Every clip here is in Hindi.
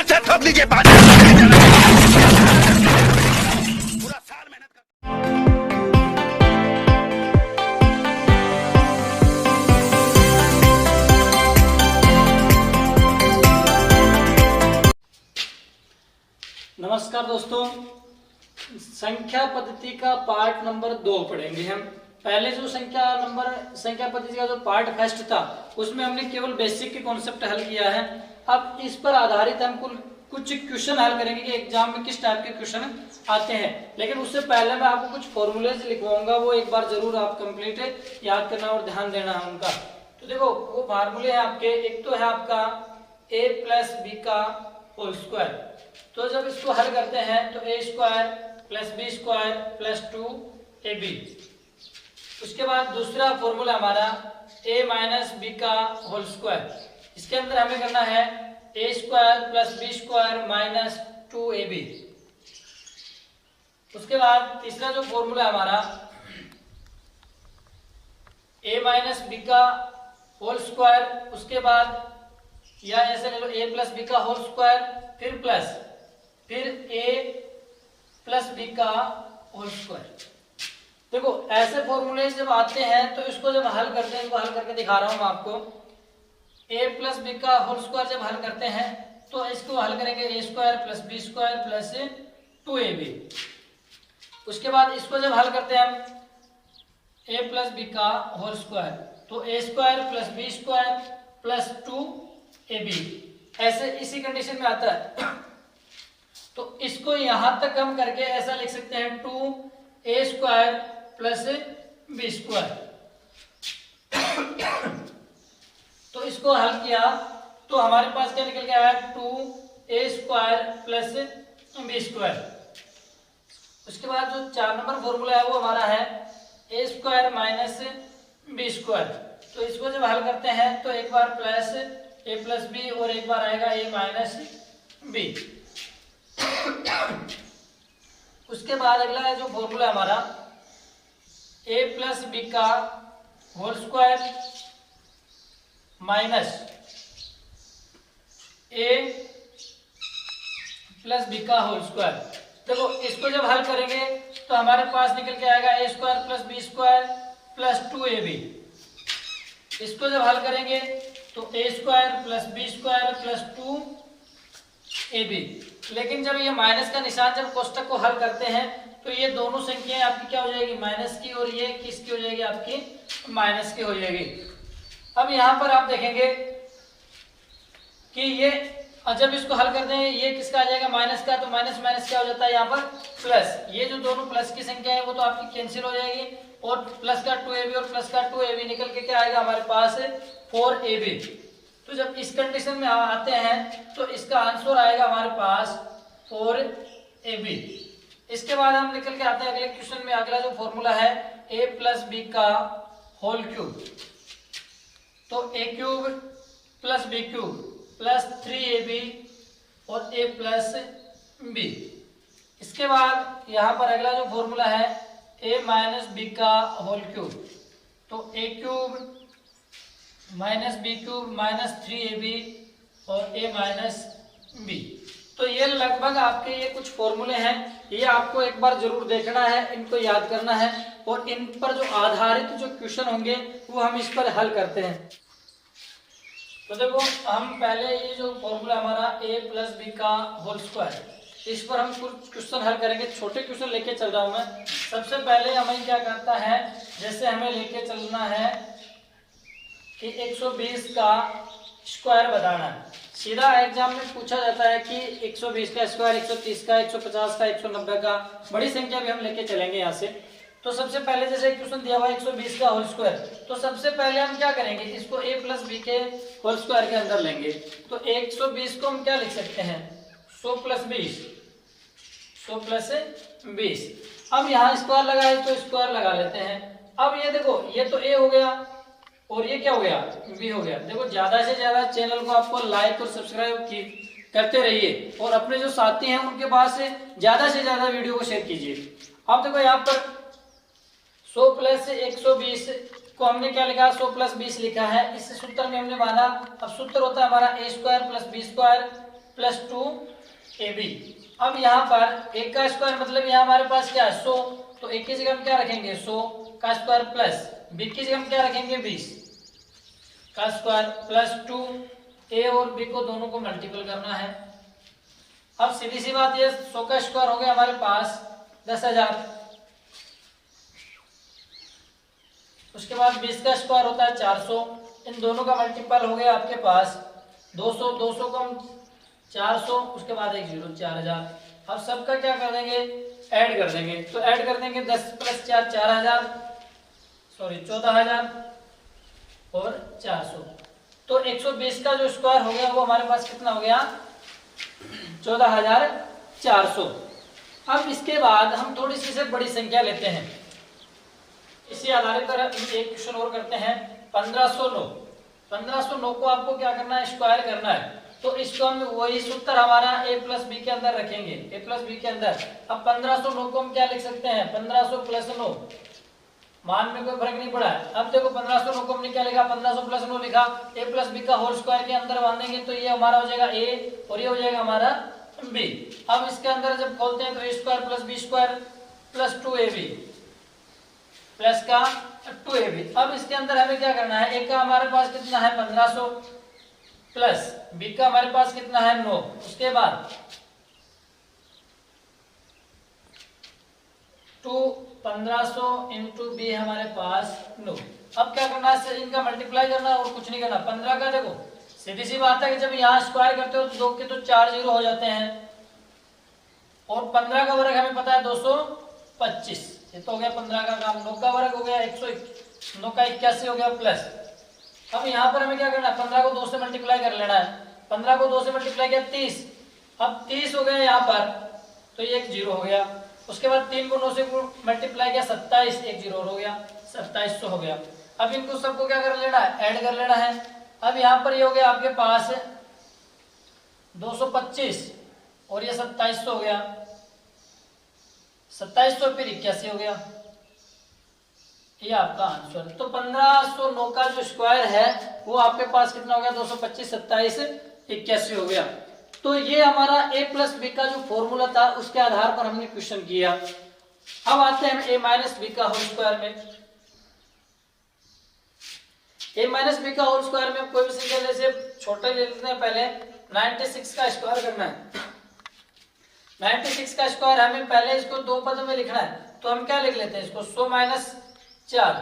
से ठोक लीजिए पूरा साल मेहनत कर। नमस्कार दोस्तों, संख्या पद्धति का पार्ट नंबर 2 पढ़ेंगे हम। पहले जो संख्या पद्धति का जो पार्ट फर्स्ट था उसमें हमने केवल बेसिक के कॉन्सेप्ट हल किया है। अब इस पर आधारित हम कुछ क्वेश्चन हल करेंगे कि एग्जाम में किस टाइप के क्वेश्चन आते हैं। लेकिन उससे पहले मैं आपको कुछ फॉर्मूलेज लिखवाऊंगा, वो एक बार जरूर आप कंप्लीट याद करना और ध्यान देना है उनका। तो देखो वो फार्मूले है आपके, एक तो है आपका a प्लस बी का होल स्क्वायर। तो जब इसको हल करते हैं तो a square plus B square plus 2ab। उसके बाद दूसरा फॉर्मूला हमारा a माइनस बी का होल स्क्वायर। इसके अंदर हमें करना है a square plus B square minus 2ab। उसके बाद तीसरा जो फॉर्मूला है हमारा a माइनस बी का होल स्क्वायर, उसके बाद या ऐसे ले लो a प्लस बी का होल स्क्वायर फिर a प्लस बी का होल स्क्वायर। देखो ऐसे फॉर्मूले जब आते हैं तो इसको जब हल करते हैं, इसको हल करके दिखा रहा हूं मैं आपको। a प्लस बी का होल स्क्वायर जब हल करते हैं तो इसको हल करेंगे a square plus B square plus 2ab। उसके बाद इसको जब हल करते हैं हम a प्लस बी का होल स्क्वायर तो a square plus B square plus 2ab, ऐसे इसी कंडीशन में आता है। तो इसको यहां तक हम करके ऐसा लिख सकते हैं 2a square plus B square. तो इसको हल किया तो हमारे पास क्या निकल के आया 2a square plus B square. उसके बाद जो 4 नंबर फॉर्मूला है वो हमारा है a square minus B square. तो इसको जब हल करते हैं तो एक बार प्लस a प्लस बी और एक बार आएगा a माइनस बी। उसके बाद अगला है जो फॉर्मूला हमारा a प्लस बी का whole square minus a plus B का होल स्क्वायर। देखो इसको जब हल करेंगे तो हमारे पास निकल के आएगा a square plus B square plus 2ab। इसको जब हल करेंगे तो a square plus B square plus 2ab। लेकिन जब ये माइनस का निशान जब कोष्टक को हल करते हैं तो ये दोनों संख्याएं आपकी क्या हो जाएगी, माइनस की, और ये किसकी हो जाएगी, आपकी माइनस की हो जाएगी। अब यहाँ पर आप देखेंगे कि ये जब इसको हल करते हैं ये किसका आ जाएगा, माइनस का, तो माइनस माइनस क्या हो जाता है यहाँ पर प्लस। ये जो दोनों प्लस की संख्या है वो तो आपकी कैंसिल हो जाएगी और प्लस का 2ab और प्लस का 2ab निकल के क्या आएगा हमारे पास 4ab। तो जब इस कंडीशन में आते हैं तो इसका आंसर आएगा हमारे पास 4ab। इसके बाद हम निकल के आते हैं अगले क्वेश्चन में। अगला जो फॉर्मूला है a प्लस बी का होल क्यूब। तो a cube plus B cube plus 3ab और a प्लस b। इसके बाद यहाँ पर अगला जो फॉर्मूला है a माइनस बी का होल क्यूब। तो a cube minus B cube minus 3ab और a माइनस b। तो ये लगभग आपके ये कुछ फॉर्मूले हैं, ये आपको एक बार जरूर देखना है, इनको याद करना है और इन पर जो आधारित जो क्वेश्चन होंगे वो हम इस पर हल करते हैं। तो देखो हम पहले ये जो फॉर्मूला हमारा a प्लस बी का होल स्क्वायर, इस पर हम कुछ क्वेश्चन हल करेंगे। छोटे क्वेश्चन लेके चल रहा हूं मैं। सबसे पहले हमें क्या करता है, जैसे हमें लेके चलना है कि 120 का स्क्वायर बताना है। सीधा एग्जाम में पूछा जाता है कि 120 का स्क्वायर, 130 का, 150 का, 190 का, बड़ी संख्या भी हम लेके चलेंगे यहाँ से। तो सबसे पहले जैसे क्वेश्चन दिया हुआ 120 का होल स्क्वायर, तो सबसे पहले हम क्या करेंगे, इसको a प्लस बी के होल स्क्वायर के अंदर लेंगे। तो 120 को हम क्या लिख सकते हैं, 100 प्लस 20, 100 प्लस 20। अब यहाँ स्क्वायर लगाए तो स्क्वायर लगा लेते हैं। अब ये देखो ये तो a हो गया और ये क्या हो गया, b हो गया। देखो ज्यादा से ज्यादा चैनल को आपको लाइक और सब्सक्राइब करते रहिए और अपने जो साथी हैं उनके पास से ज्यादा वीडियो को शेयर कीजिए। अब देखो यहाँ पर 100 प्लस 120 को हमने क्या लिखा, 100 प्लस 20 लिखा है। इस सूत्र में हमने माना, अब सूत्र होता है हमारा a square plus B square plus 2ab। अब यहाँ पर एक का स्क्वायर मतलब यहाँ हमारे पास क्या है 100, तो एक की जगह हम क्या रखेंगे 100 का स्क्वायर प्लस b की जगह हम क्या रखेंगे 20 का स्क्वायर प्लस 2 a और b को दोनों को मल्टीपल करना है। अब सीधी सी बात ये 100 का स्क्वायर हो गया हमारे पास 10,000, उसके बाद 20 का स्क्वायर होता है 400, इन दोनों का मल्टीपल हो गया आपके पास 200, 200 को हम 400, उसके बाद एक जीरो 4000। अब सबका क्या कर देंगे ऐड कर देंगे, तो ऐड कर देंगे 10 + 4 4000, सॉरी 14000 और 400, तो 120 का जो स्क्वायर हो गया वो हमारे पास कितना हो गया 14400। अब इसके बाद हम थोड़ी सी से बड़ी संख्या लेते हैं, इसी आधारित पर एक क्वेश्चन और करते हैं 1509। 1509 को आपको क्या करना है स्क्वायर करना है, तो इसको हम वही सूत्र हमारा a + b के अंदर रखेंगे, a + b के अंदर। अब 1509 को हम क्या लिख सकते हैं 1500 + 9, मान में कोई फर्क नहीं पड़ा है। अब देखो 1509 को हमने क्या लिखा 1500 + 9 लिखा, a + b का होल स्क्वायर के अंदर बांधेंगे तो ये हमारा हो जाएगा a और ये हो जाएगा हमारा b। अब इसके अंदर जब खोलते हैं तो a² + b² + 2ab प्लस का 2ab। अब इसके अंदर हमें क्या करना है, a का हमारे पास कितना है 1500 प्लस b का हमारे पास कितना है 9, उसके बाद 1500 × b हमारे पास 9। अब क्या करना है इनका मल्टीप्लाई करना और कुछ नहीं करना। 15 का देखो सीधी सी बात है कि जब यहाँ स्क्वायर करते हो तो 2 के तो 4 जीरो हो जाते हैं, और 15 का वर्ग हमें पता है 225, ये तो हो गया 15 का काम। 9 का वर्ग हो गया 100, 9 का 81 हो गया प्लस। अब यहाँ पर हमें क्या करना है 15 को 2 से मल्टीप्लाई कर लेना है, 15 को 2 से मल्टीप्लाई किया 30, अब 30 हो गया यहाँ पर तो ये एक जीरो हो गया। उसके बाद 3 को 9 से मल्टीप्लाई किया 27, एक जीरो हो गया 2700 हो गया। अब इनको सबको क्या कर लेना है ऐड कर लेना है। अब यहाँ पर ये हो गया आपके पास 225 और ये 2700 हो गया, 2700 फिर 81 हो गया, ये आपका आंसर। तो 1509 का जो स्क्वायर है वो आपके पास कितना हो गया 225, 27, 81 हो गया। तो ये हमारा a + b का जो फॉर्मूला था उसके आधार पर हमने क्वेश्चन किया। अब आते हैं a - b का होल स्क्वायर में। a - b का होल स्क्वायर में कोई भी संख्या जैसे छोटा ले लेते हैं, पहले 96 का स्क्वायर करना है। 96 का स्क्वायर हमें पहले इसको 2 पद में लिखना है, तो हम क्या लिख लेते हैं इसको 100 - 4।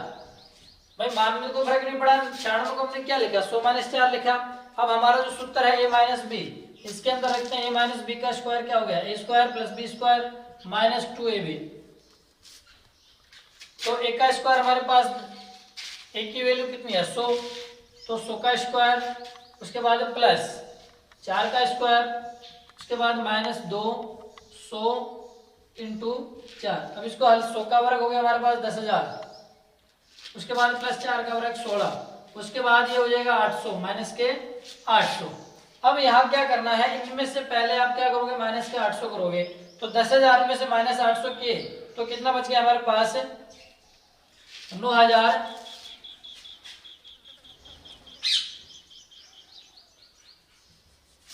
भाई मान में कोई फर्क नहीं पड़ा, 96 को हमने क्या लिखा 100 - 4 लिखा। अब हमारा जो सूत्र है a - b, इसके अंदर रखते हैं a - b का स्क्वायर क्या हो गया a² + b² - 2ab। तो a का स्क्वायर हमारे पास a की वैल्यू कितनी है 100, तो 100 का स्क्वायर, उसके बाद प्लस 4 का स्क्वायर, उसके बाद -2 100 × 4। अब इसको हल 100 का वर्ग हो गया हमारे पास 10,000, उसके बाद प्लस 4 का वर्ग 16, उसके बाद ये हो जाएगा 800 माइनस के 800। अब यहाँ क्या करना है इनमें से पहले आप क्या करोगे माइनस के 800 करोगे, तो 10,000 में से -800 किए तो कितना बच गया हमारे पास 9,000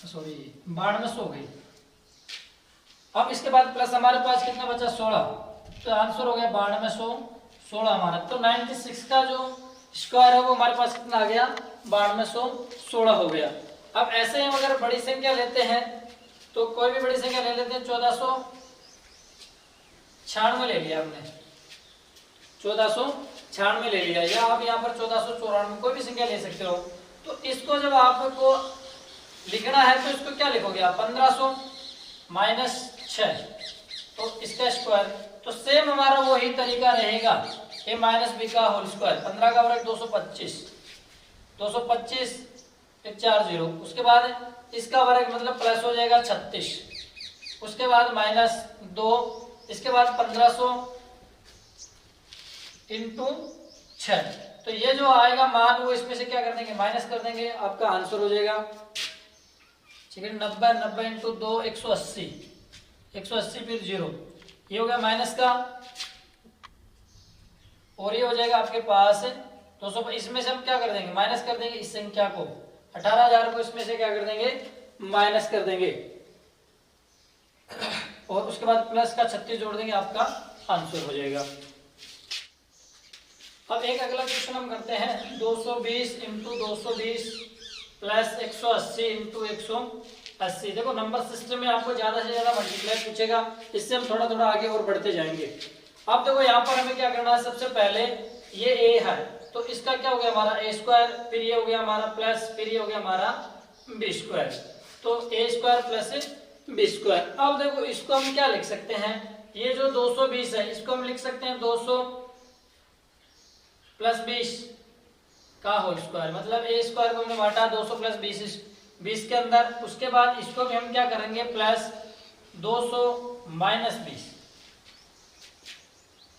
सॉरी 9200 हो गई। अब इसके बाद प्लस हमारे पास कितना बचा 16, तो आंसर हो गया 9216 हमारा। तो 96 का जो स्क्वायर है वो हमारे पास कितना आ गया 9216 हो गया। अब ऐसे ही हम अगर बड़ी संख्या लेते हैं तो कोई भी बड़ी संख्या ले लेते हैं, 1496 ले लिया हमने, 1496 ले लिया, या आप यहाँ पर 1494 कोई भी संख्या ले सकते हो। तो इसको जब आपको लिखना है तो इसको क्या लिखोगे आप 1500 - 6, तो इसका स्क्वायर। तो सेम हमारा वही तरीका रहेगा a - b का होल स्क्वायर। 15 का वर्ग 225, 225 फिर 4 जीरो, उसके बाद इसका वर्ग मतलब प्लस हो जाएगा 36, उसके बाद -2, इसके बाद 1500 × 6। तो ये जो आएगा मान वो इसमें से क्या कर देंगे माइनस कर देंगे, आपका आंसर हो जाएगा ठीक है 90, 90 × 2 180, 180 फिर 0, ये हो गया माइनस का, और ये हो जाएगा आपके पास 200। इसमें से हम क्या कर देंगे माइनस कर देंगे इस संख्या को, 18,000 को इसमें से क्या कर देंगे माइनस कर देंगे और उसके बाद प्लस का 36 जोड़ देंगे, आपका आंसर हो जाएगा। अब एक अगला क्वेश्चन हम करते हैं 220 इंटू 220 प्लस 180 इंटू 180। देखो नंबर सिस्टम में आपको ज्यादा से ज्यादा मल्टीप्लाई पूछेगा, इससे हम थोड़ा थोड़ा आगे और बढ़ते जाएंगे। अब देखो यहाँ पर हमें क्या करना है, सबसे पहले ये a है तो इसका क्या हो गया हमारा a स्क्वायर, फिर ये हो गया हमारा प्लस, फिर ये हो गया हमारा b स्क्वायर, तो a square plus b square. अब देखो इसको हम क्या लिख सकते हैं, ये जो 220 है इसको हम लिख सकते हैं 200 प्लस 20 का होल स्क्वायर, मतलब a स्क्वायर को हमने बांटा 200 प्लस 20 के अंदर। उसके बाद इसको भी हम क्या करेंगे प्लस 200 माइनस 20।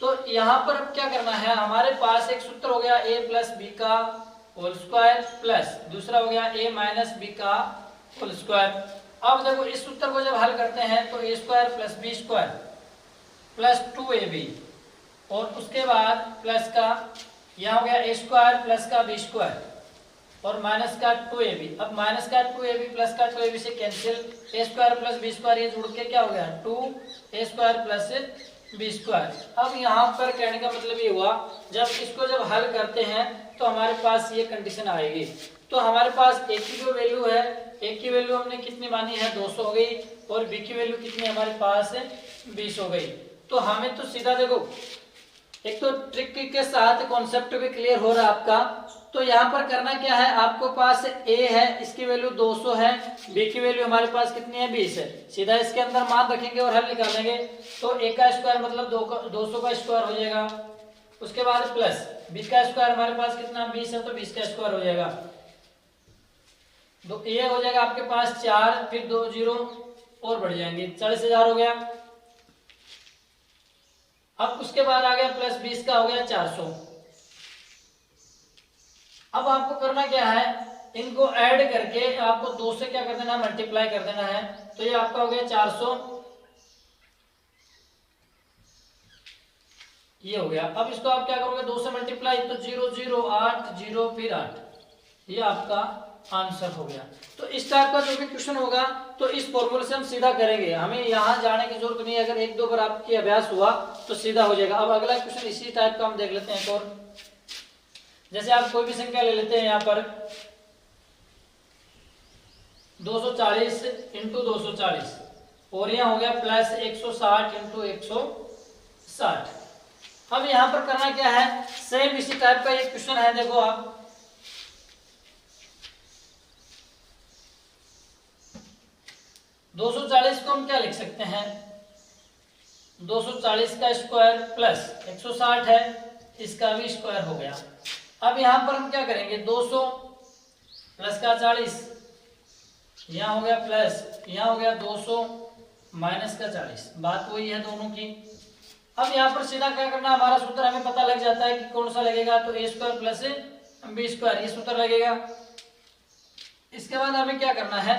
तो यहाँ पर अब क्या करना है, हमारे पास एक सूत्र हो गया a प्लस बी का होल स्क्वायर प्लस दूसरा हो गया a माइनस बी का होल स्क्वायर। अब देखो इस सूत्र को जब हल करते हैं तो a square plus B square plus 2ab और उसके बाद प्लस का यहाँ हो गया a स्क्वायर प्लस का b स्क्वायर और माइनस का 2ab। अब माइनस का 2ab प्लस का 2ab से cancel, a square plus b square ये जुड़ के क्या हो गया 2a square plus b square. अब यहाँ पर कहने का मतलब ये हुआ जब हल करते हैं तो हमारे पास ये कंडीशन आएगी। तो हमारे पास a की जो वैल्यू है, a की वैल्यू हमने कितनी मानी है 200 हो गई और b की वैल्यू कितनी हमारे पास है 20 हो गई। तो हमें तो सीधा देखो एक तो ट्रिक के साथ कॉन्सेप्ट भी क्लियर हो रहा है आपका। तो यहाँ पर करना क्या है, आपको पास a है इसकी वैल्यू 200 है, b की वैल्यू हमारे पास कितनी है 20 है, सीधा इसके अंदर मान रखेंगे और हल निकालेंगे। तो a का स्क्वायर मतलब 200 का स्क्वायर हो जाएगा, उसके बाद प्लस b का स्क्वायर हमारे पास कितना 20 है तो 20 का स्क्वायर हो जाएगा। तो ये हो जाएगा आपके पास 4, फिर 2 जीरो और बढ़ जाएंगे, 40,000 हो गया। अब उसके बाद आ गया प्लस 20 का हो गया 400। अब आपको करना क्या है, इनको ऐड करके आपको 2 से क्या कर देना मल्टीप्लाई कर देना है। तो ये आपका हो गया 400, ये हो गया। अब इसको आप क्या करोगे 2 से मल्टीप्लाई तो 0 0 8 0 फिर 8, ये आपका आंसर हो गया। तो इस टाइप का जो भी क्वेश्चन होगा तो इस फॉर्मूले से हम सीधा करेंगे, हमें यहाँ जाने की जरूरत नहीं है। अगर 1-2 बार आपकी अभ्यास हुआ तो सीधा हो जाएगा। अब अगला क्वेश्चन इसी टाइप का हम देख लेते हैं एक और। जैसे आप कोई भी संख्या ले लेते हैं यहाँ पर 240 इंटू 240 और यहाँ हो गया प्लस 160 इंटू 160। अब यहाँ पर करना क्या है, सेम इसी टाइप का ये क्वेश्चन है। देखो आप 240 को हम क्या लिख सकते हैं, 240 का स्क्वायर प्लस 160 है, इसका भी स्क्वायर हो गया। अब यहाँ पर हम क्या करेंगे 200 प्लस का 40, यहाँ हो गया प्लस, यहाँ हो गया 200 माइनस का 40, बात वही है दोनों की। अब यहाँ पर सीधा क्या करना, हमारा सूत्र हमें पता लग जाता है कि कौन सा लगेगा, तो a square plus b square ये सूत्र लगेगा। इसके बाद हमें क्या करना है,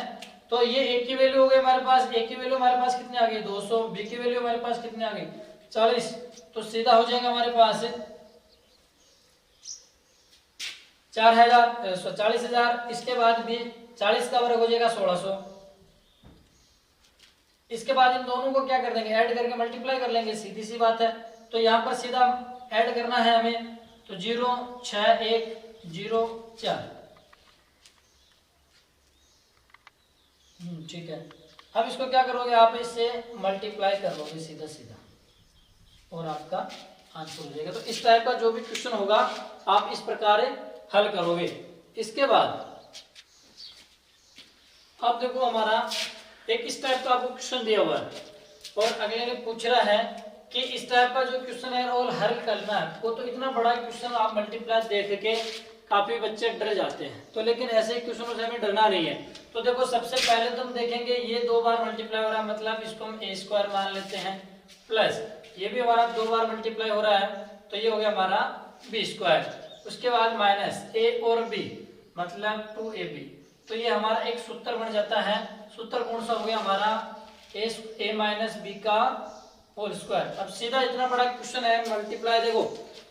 तो ये a की वैल्यू हो गई हमारे पास, a की वैल्यू हमारे पास कितनी आ गई 200, b की वैल्यू हमारे पास कितनी आ गई 40, तो सीधा हो जाएगा हमारे पास 40,000। इसके बाद भी 40 का वर्ग हो जाएगा 1600। इसके बाद इन दोनों को क्या कर देंगे, ऐड करके मल्टीप्लाई कर लेंगे, सीधी सी बात है। तो यहाँ पर सीधा ऐड करना है हमें, तो 0 6 1 0 4, ठीक है। अब इसको क्या करोगे आप, इससे मल्टीप्लाई कर लोगे सीधा सीधा और आपका आंसर हो जाएगा। तो इस टाइप का जो भी क्वेश्चन होगा आप इस प्रकार हल करोगे। इसके बाद अब देखो हमारा एक इस टाइप का आपको क्वेश्चन दिया हुआ है और अगले ने पूछ रहा है कि इस टाइप का जो क्वेश्चन है और हल करना है वो, तो इतना बड़ा क्वेश्चन आप मल्टीप्लाई देख के काफी बच्चे डर जाते हैं, तो लेकिन ऐसे क्वेश्चनों से हमें डरना नहीं है। तो देखो सबसे पहले तो हम देखेंगे ये 2 बार मल्टीप्लाई हो रहा है, मतलब इसको हम a स्क्वायर मान लेते हैं, प्लस ये भी हमारा 2 बार मल्टीप्लाई हो रहा है तो ये हो गया हमारा b स्क्वायर। उसके बाद माइनस a और b मतलब 2ab, तो ये हमारा एक सूत्र बन जाता है। सूत्र कौन सा हो गया हमारा, a माइनस b का होल स्क्वायर। अब सीधा इतना बड़ा क्वेश्चन है, मल्टीप्लाई देखो,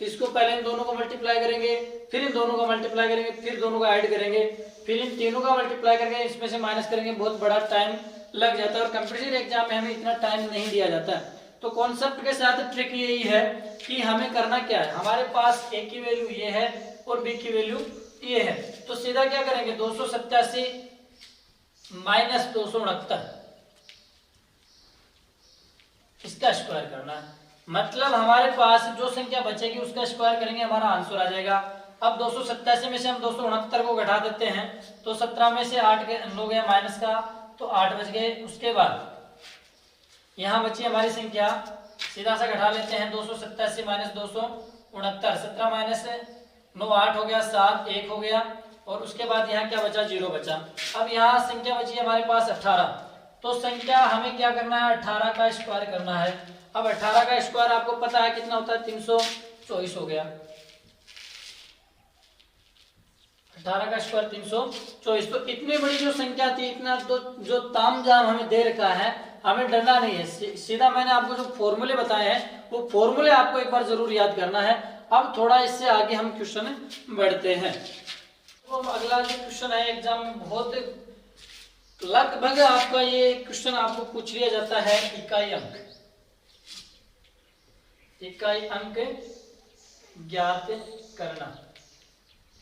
इसको पहले इन दोनों को मल्टीप्लाई करेंगे, फिर इन दोनों को मल्टीप्लाई करेंगे, फिर दोनों को ऐड करेंगे, फिर इन तीनों का मल्टीप्लाई करके इसमें से माइनस करेंगे, बहुत बड़ा टाइम लग जाता है और कंपटीशन एग्जाम में हमें इतना टाइम नहीं दिया जाता। तो कॉन्सेप्ट के साथ ट्रिक यही है कि हमें करना क्या है, हमारे पास ए की वैल्यू ये है और बी की वैल्यू ये है, तो सीधा क्या करेंगे 287 माइनस 269 इसका स्क्वायर करना है। मतलब हमारे पास जो संख्या बचेगी उसका स्क्वायर करेंगे, हमारा आंसर आ जाएगा। अब 287 में से हम 269 को घटा देते हैं, तो 17 में से 8 हो गया माइनस का, तो 8 बच गए। उसके बाद यहाँ बची हमारी संख्या, सीधा सा घटा लेते हैं, 287 माइनस 269, 17 माइनस 9 8 हो गया, 7 1 हो गया, और उसके बाद यहाँ क्या बचा 0 बचा। अब यहाँ संख्या बची हमारे पास 18, तो संख्या हमें क्या करना है 18 का स्क्वायर करना है। अब 18 का स्क्वायर आपको पता है कितना होता है 324 हो गया, 18 का स्क्वायर 324। तो इतनी बड़ी जो संख्या थी, इतना तो जो तामझाम हमें दे रखा है, हमें डरना नहीं है। सीधा मैंने आपको जो फॉर्मूले बताए हैं वो फॉर्मूले आपको एक बार जरूर याद करना है। अब थोड़ा इससे आगे हम क्वेश्चन बढ़ते हैं। तो अगला जो क्वेश्चन है एग्जाम में बहुत लगभग आपका ये क्वेश्चन आपको पूछ लिया जाता है, इकाई अंक, इकाई अंक ज्ञात करना।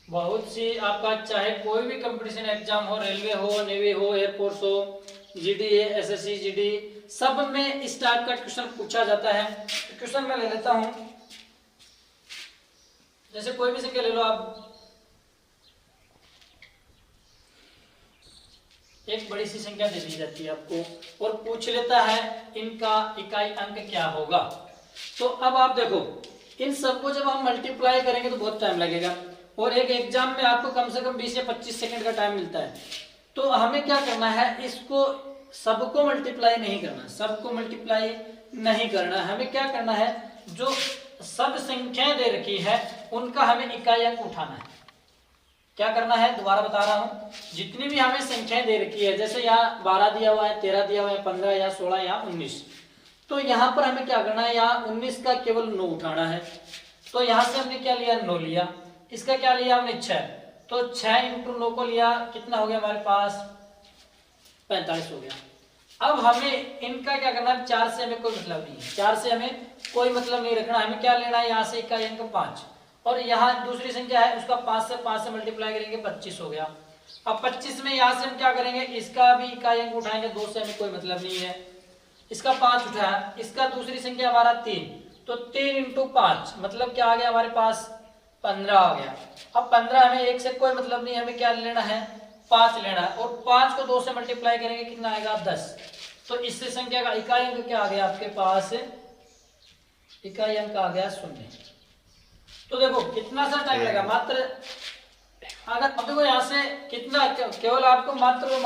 बहुत सी आपका चाहे कोई भी कंपटीशन एग्जाम हो, रेलवे हो, नेवी हो, एयरफोर्स हो, जीडी, एसएससी, जीडी, सब में इस टाइप का क्वेश्चन पूछा जाता है। तो क्वेश्चन मैं ले लेता हूं, जैसे कोई भी संख्या ले लो आप, एक बड़ी सी संख्या दे दी जाती है आपको और पूछ लेता है इनका इकाई अंक क्या होगा। तो अब आप देखो, इन सबको जब हम मल्टीप्लाई करेंगे तो बहुत टाइम लगेगा, और एक एग्जाम में आपको कम से कम 20 या 25 सेकंड का टाइम मिलता है। तो हमें क्या करना है, इसको सबको मल्टीप्लाई नहीं करना, सबको मल्टीप्लाई नहीं करना, हमें क्या करना है, जो सब संख्याएं दे रखी है उनका हमें इकाई अंक उठाना है। क्या करना है, दोबारा बता रहा हूं, जितनी भी हमें संख्याएं दे रखी है, जैसे यहाँ 12 दिया हुआ है, 13 दिया हुआ है, 15 या 16 या 19, तो यहाँ पर हमें क्या करना है, यहाँ 19 का केवल 9 उठाना है। तो यहाँ से हमने क्या लिया, 9 लिया, इसका क्या लिया हमने 6, तो 6 इंटू 9 को लिया, कितना हो गया हमारे पास 45 हो गया। अब हमें इनका क्या करना है, 4 से हमें कोई मतलब नहीं है, 4 से हमें कोई मतलब नहीं रखना, हमें क्या लेना है, यहाँ से इकाई अंक 5, और यहाँ दूसरी संख्या है उसका 5 से मल्टीप्लाई करेंगे 25 हो गया। अब 25 में यहाँ से हम क्या करेंगे, इसका भी इकाई अंक उठाएंगे, 2 से हमें कोई मतलब नहीं है, इसका 5 उठाया, इसका दूसरी संख्या हमारा 3, तो 3 इंटू 5 मतलब क्या आ गया हमारे पास 15 आ गया। अब 15 हमें 1 से कोई मतलब नहीं, हमें क्या लेना है 5 लेना है, और 5 को 2 से मल्टीप्लाई करेंगे कितना आएगा 10। तो इससे संख्या का इकाई अंक क्या आ गया आपके पास, इकाई अंक आ गया 0। तो देखो कितना सा टाइम लगा, मात्र अगर अब देखो यहाँ से कितना, केवल आपको मात्र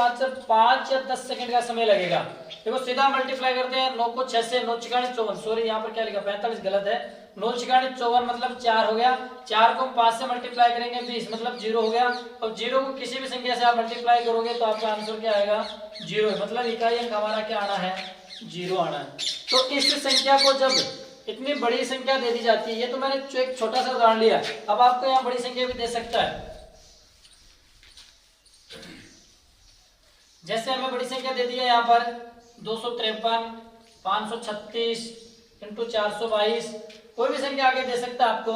5 या 10 सेकंड का समय लगेगा। देखो सीधा मल्टीप्लाई करते हैं, 9 को 6 से, 9 छिकाने 54, सॉरी यहाँ पर क्या लिखा 45 गलत है, 9 छिकाने 54 मतलब 4 हो गया, 4 को 5 से मल्टीप्लाई करेंगे 20 मतलब 0 हो गया। अब 0 को किसी भी संख्या से आप मल्टीप्लाई करोगे तो आपका आंसर क्या आएगा 0, मतलब इकाई अंक हमारा क्या आना है 0 आना है। तो इस संख्या को जब इतनी बड़ी संख्या दे दी जाती है, ये तो मैंने एक छोटा सा उदाहरण लिया, अब आपको यहाँ बड़ी संख्या भी दे सकता है। जैसे हमें बड़ी संख्या दे दी है यहाँ पर 253, 536 इंटू 422, कोई भी संख्या आगे दे सकता है आपको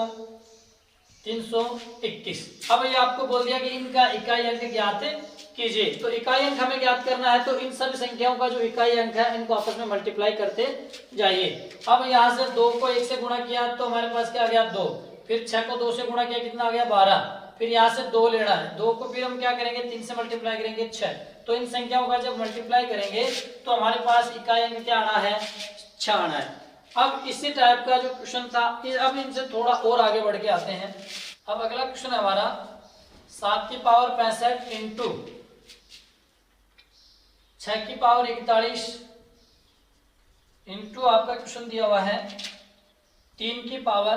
321। अब ये आपको बोल दिया कि इनका इकाई अंक ज्ञात कीजिए। तो इकाई अंक हमें ज्ञात करना है, तो इन सभी संख्याओं का जो इकाई अंक है इनको आपस में मल्टीप्लाई करते जाइए। अब यहाँ से 2 को 1 से गुणा किया तो हमारे पास क्या आ गया 2, फिर 6 को 2 से गुणा किया कितना आ गया 12, फिर यहाँ से 2 लेना है, 2 को फिर हम क्या करेंगे 3 से मल्टीप्लाई करेंगे 6। तो इन संख्याओं का जब मल्टीप्लाई करेंगे तो हमारे पास इकाई अंक क्या आना है 6 आना है। अब इसी टाइप का जो क्वेश्चन था, अब इनसे थोड़ा और आगे बढ़ के आते हैं। अब अगला क्वेश्चन है हमारा 7 की पावर 65 इंटू 6 की पावर 41 इंटू आपका क्वेश्चन दिया हुआ है 3 की पावर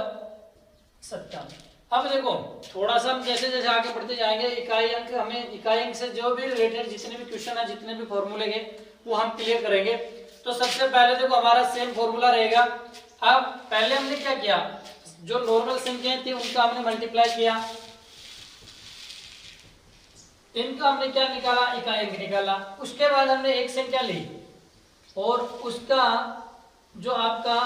57। अब देखो थोड़ा सा हम जैसे जैसे आगे बढ़ते जाएंगे, इकाई अंक हमें इकाई अंक से जो भी रिलेटेड जितने भी क्वेश्चन है, जितने भी फॉर्मूले के वो हम क्लियर करेंगे। तो सबसे पहले देखो हमारा सेम फॉर्मूला रहेगा। अब पहले हमने क्या किया, जो नॉर्मल संख्याएं थी उनका हमने मल्टीप्लाई किया, इनका हमने क्या निकाला, इकाई अंक निकाला। उसके बाद हमने एक संख्या ली और उसका जो आपका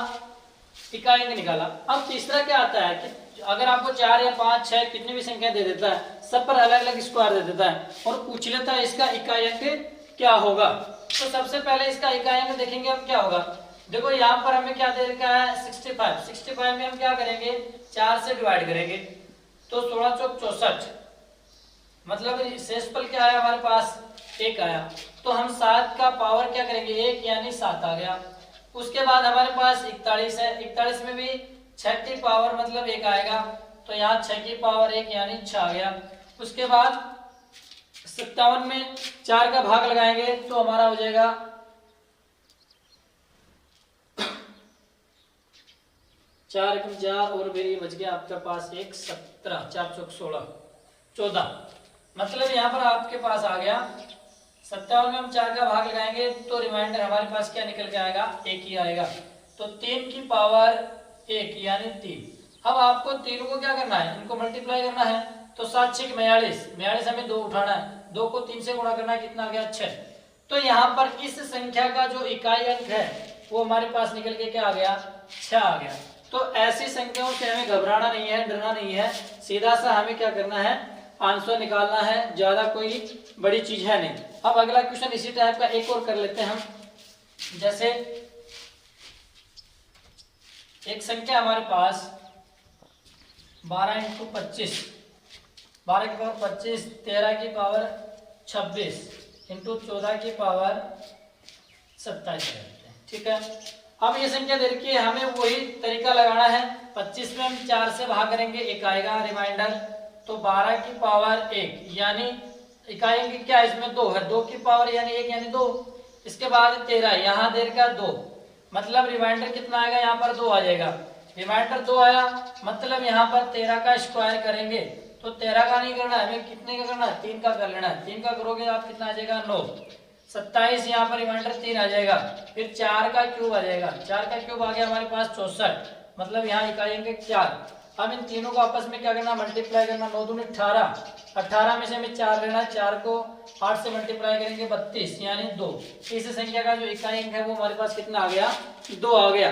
इकाई अंक निकाला। अब तीसरा क्या आता है कि अगर आपको 4 या 5 6 कितनी भी संख्या दे देता है, सब पर अलग अलग स्क्वायर दे देता है और पूछ लेता है इसका इकाई अंक क्या होगा। तो सबसे पहले इसका इकाई अंक देखेंगे हम क्या होगा। देखो यहाँ पर हमें क्या दे रखा है 65। 65 में हम क्या करेंगे, 4 से डिवाइड करेंगे तो 16 चौक 64, मतलब शेषफल क्या है हमारे पास 1 आया। तो हम 7 का पावर क्या करेंगे 1, यानी 7 आ गया। उसके बाद हमारे पास 41 है, 41 में भी 6 की पावर मतलब 1 आएगा, तो यहाँ 6 की पावर 1 यानी 6 आ गया। उसके बाद 57 में 4 का भाग लगाएंगे तो हमारा हो जाएगा 4 एकम 4 और फिर ये बच गया आपके पास 1 17, 4 चौक 16 14, मतलब यहाँ पर आपके पास आ गया 57 में हम 4 का भाग लगाएंगे तो रिमाइंडर हमारे पास क्या निकल के आएगा 1 ही आएगा। तो 3 की पावर 1 यानी 3। अब आपको तीनों को क्या करना है, इनको मल्टीप्लाई करना है। तो 7 6 42, 42 हमें 2 उठाना है, 2 को 3 से गुणा करना है, कितना आ गया 6। तो यहाँ पर इस संख्या का जो इकाई अंक है वो हमारे पास निकल के क्या आ गया 6 आ गया। तो ऐसी संख्याओं से हमें घबराना नहीं है, डरना नहीं है, सीधा सा हमें क्या करना है आंसर निकालना है, ज्यादा कोई बड़ी चीज है नहीं। अब अगला क्वेश्चन इसी टाइप का एक और कर लेते हैं हम। जैसे एक संख्या हमारे पास 12 × 25, 12 की पावर 25, 13 की पावर 26 इंटू 14 की पावर 27, ठीक है। अब ये संख्या दे रखी है, हमें वही तरीका लगाना है। 25 में हम 4 से भाग करेंगे 1 आएगा रिमाइंडर, तो 12 की पावर 1 यानी इकाई अंक क्या है इसमें 2 है, 2 की पावर यानी 1 यानी 2। इसके बाद 13 यहाँ देर का 2, मतलब रिमाइंडर कितना आएगा यहाँ पर 2 आ जाएगा। रिमाइंडर 2 आया मतलब यहाँ पर 13 का स्क्वायर करेंगे तो 13 का नहीं करना है हमें, कितने का करना है 3 का कर लेना है। 3 का करोगे आप कितना आ जाएगा 9, 27 यहाँ पर रिमाइंडर 3 आ जाएगा। फिर 4 का क्यूब आ जाएगा, 4 का क्यूब आ गया हमारे पास 64, मतलब यहाँ इकाई अंक 4। अब इन तीनों को आपस में क्या करना मल्टीप्लाई करना, 9 दूनी 18, 18 में से हमें 4 लेना है, 4 को 8 से मल्टीप्लाई करेंगे 32 यानी 2। इस संख्या का जो इकाई अंक है वो हमारे पास कितना आ गया 2 आ गया।